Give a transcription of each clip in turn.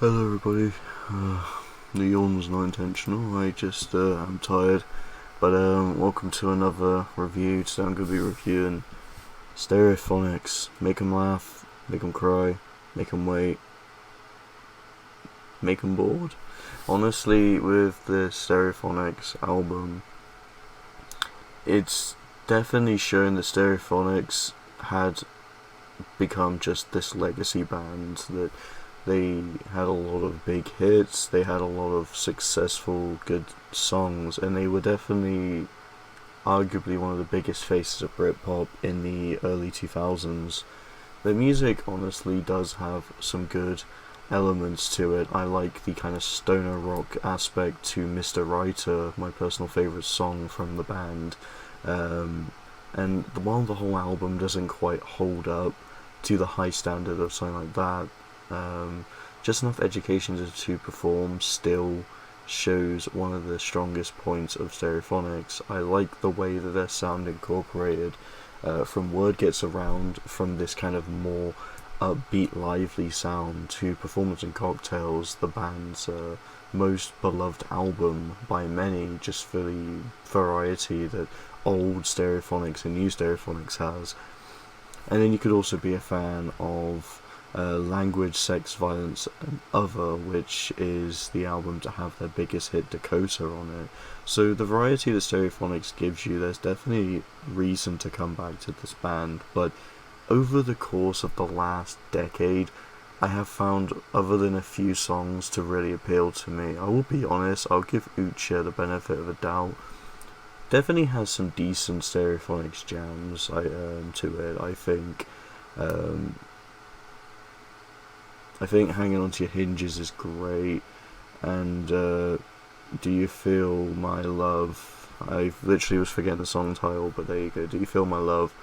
Hello everybody. The yawn was not intentional. I'm tired. But welcome to another review. Today I'm going to be reviewing Stereophonics. Make 'em laugh, make 'em cry, make 'em wait, make 'em bored. Honestly, with the Stereophonics album, it's definitely shown that Stereophonics had become just this legacy band that they had a lot of big hits, they had a lot of successful, good songs, and they were definitely arguably one of the biggest faces of Britpop in the early 2000s. The music honestly does have some good elements to it. I like the kind of stoner rock aspect to Mr. Writer, my personal favourite song from the band. And while the whole album doesn't quite hold up to the high standard of something like that, just enough education to perform still shows one of the strongest points of Stereophonics. I like the way that their sound incorporated from Word Gets Around, from this kind of more upbeat, lively sound, to Performance and Cocktails, the band's most beloved album by many, just for the variety that old Stereophonics and new Stereophonics has. And then you could also be a fan of Language, Sex, Violence, and Other, which is the album to have their biggest hit, Dakota, on it. So the variety that Stereophonics gives you, there's definitely reason to come back to this band, but over the course of the last decade, I have found, other than a few songs to really appeal to me, I will be honest, I'll give Ucha the benefit of a doubt. Definitely has some decent Stereophonics jams to it, I think. Um, I think Hanging Onto Your Hinges is great, and Do You Feel My Love? I literally was forgetting the song title, but there you go. Do You Feel My Love?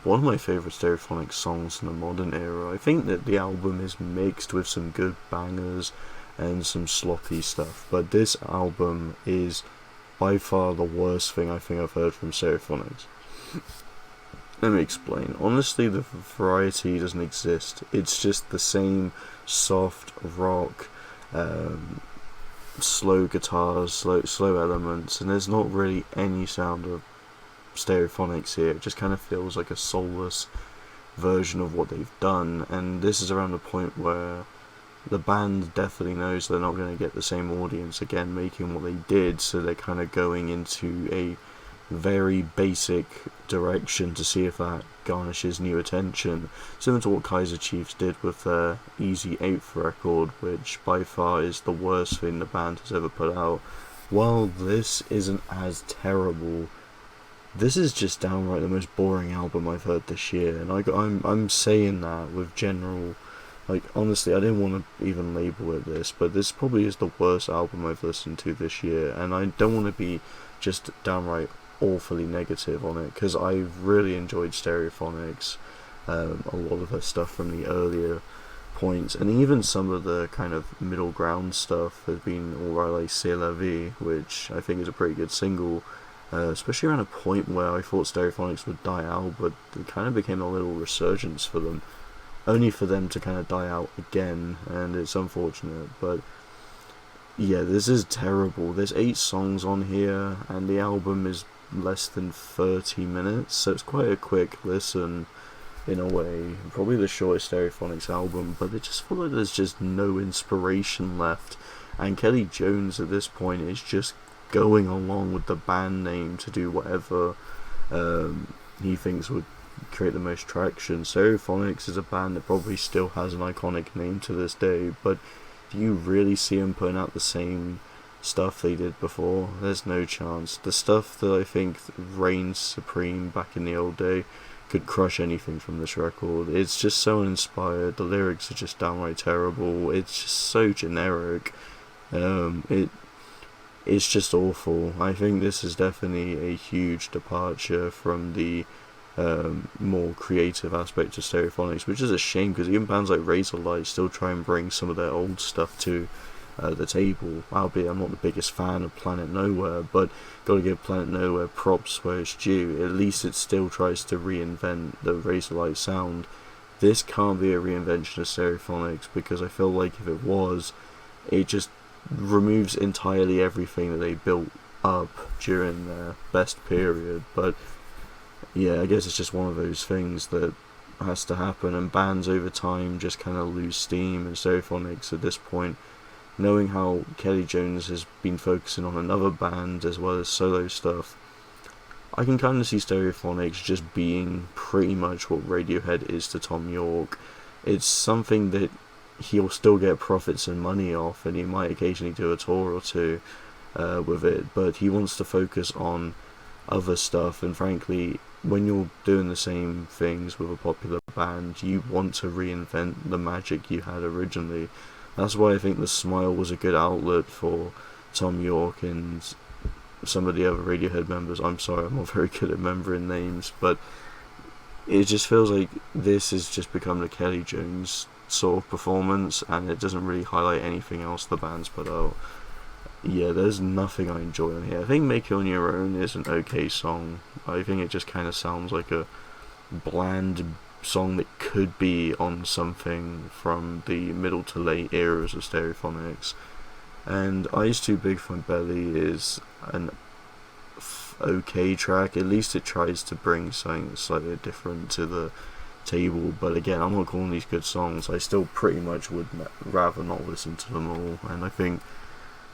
One of my favourite Stereophonic songs in the modern era. I think that the album is mixed with some good bangers and some sloppy stuff, but this album is by far the worst thing I think I've heard from Stereophonics. Let me explain. Honestly, the variety doesn't exist. It's just the same soft rock, slow guitars, slow elements, and there's not really any sound of Stereophonics here. It just kind of feels like a soulless version of what they've done, and this is around the point where the band definitely knows they're not going to get the same audience again making what they did, so they're kind of going into a very basic direction to see if that garnishes new attention, similar to what Kaiser Chiefs did with their Easy 8th record, which by far is the worst thing the band has ever put out. While this isn't as terrible, this is just downright the most boring album I've heard this year, and I'm saying that with general, like, honestly, I didn't want to even label it this, but this probably is the worst album I've listened to this year, and I don't want to be just downright awfully negative on it, because I've really enjoyed Stereophonics, a lot of their stuff from the earlier points, and even some of the kind of middle ground stuff has been alright, like C'est La Vie, which I think is a pretty good single, especially around a point where I thought Stereophonics would die out, but it kind of became a little resurgence for them, only for them to kind of die out again, and it's unfortunate. But yeah, this is terrible. There's 8 songs on here, and the album is less than 30 minutes, so it's quite a quick listen in a way. Probably the shortest Stereophonics album, but it just feels like there's just no inspiration left, and Kelly Jones at this point is just going along with the band name to do whatever he thinks would create the most traction. Stereophonics is a band that probably still has an iconic name to this day, but do you really see them putting out the same stuff they did before? There's no chance. The stuff that I think reigned supreme back in the old day could crush anything from this record. It's just so uninspired. The lyrics are just downright terrible. It's just so generic. It's just awful. I think this is definitely a huge departure from the more creative aspect of Stereophonics, which is a shame, because even bands like Razorlight still try and bring some of their old stuff to the table. Albeit I'm not the biggest fan of Planet Nowhere, but gotta give Planet Nowhere props where it's due. At least it still tries to reinvent the Razorlight sound. this can't be a reinvention of Stereophonics, because I feel like if it was, it just removes entirely everything that they built up during their best period. But yeah, I guess it's just one of those things that has to happen, and bands over time just kind of lose steam. And Stereophonics at this point, knowing how Kelly Jones has been focusing on another band as well as solo stuff, I can kind of see Stereophonics just being pretty much what Radiohead is to Tom York. It's something that he'll still get profits and money off, and he might occasionally do a tour or two with it, but he wants to focus on other stuff. And frankly, when you're doing the same things with a popular band, you want to reinvent the magic you had originally. That's why I think The Smile was a good outlet for Tom York and some of the other Radiohead members. I'm sorry, I'm not very good at remembering names, but it just feels like this has just become the Kelly Jones sort of performance, and it doesn't really highlight anything else the band's put out. Yeah, there's nothing I enjoy on here. I think Make It On Your Own is an okay song. I think it just kind of sounds like a bland song that could be on something from the middle to late eras of Stereophonics. And Eyes Too Big for My Belly is an okay track. At least it tries to bring something slightly different to the table. But again, I'm not calling these good songs. I still pretty much would rather not listen to them all. And I think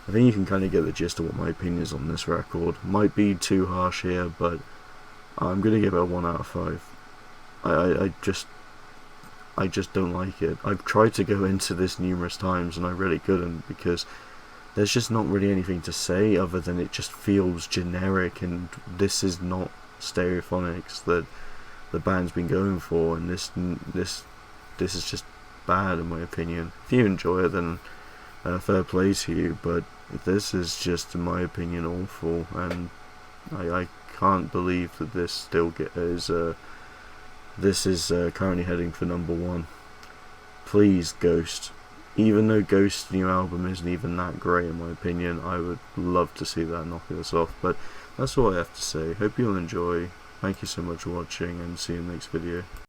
you can kind of get the gist of what my opinion is on this record. Might be too harsh here, but I'm gonna give it a 1 out of 5. I just don't like it. I've tried to go into this numerous times and I really couldn't, because there's just not really anything to say other than it just feels generic, and this is not Stereophonics that the band's been going for, and this is just bad in my opinion. If you enjoy it, then fair play to you, but this is just, in my opinion, awful, and I can't believe that this still is currently heading for number 1. Please, Ghost. Even though Ghost's new album isn't even that great in my opinion, I would love to see that knock this off. But that's all I have to say. Hope you'll enjoy. Thank you so much for watching, and see you in the next video.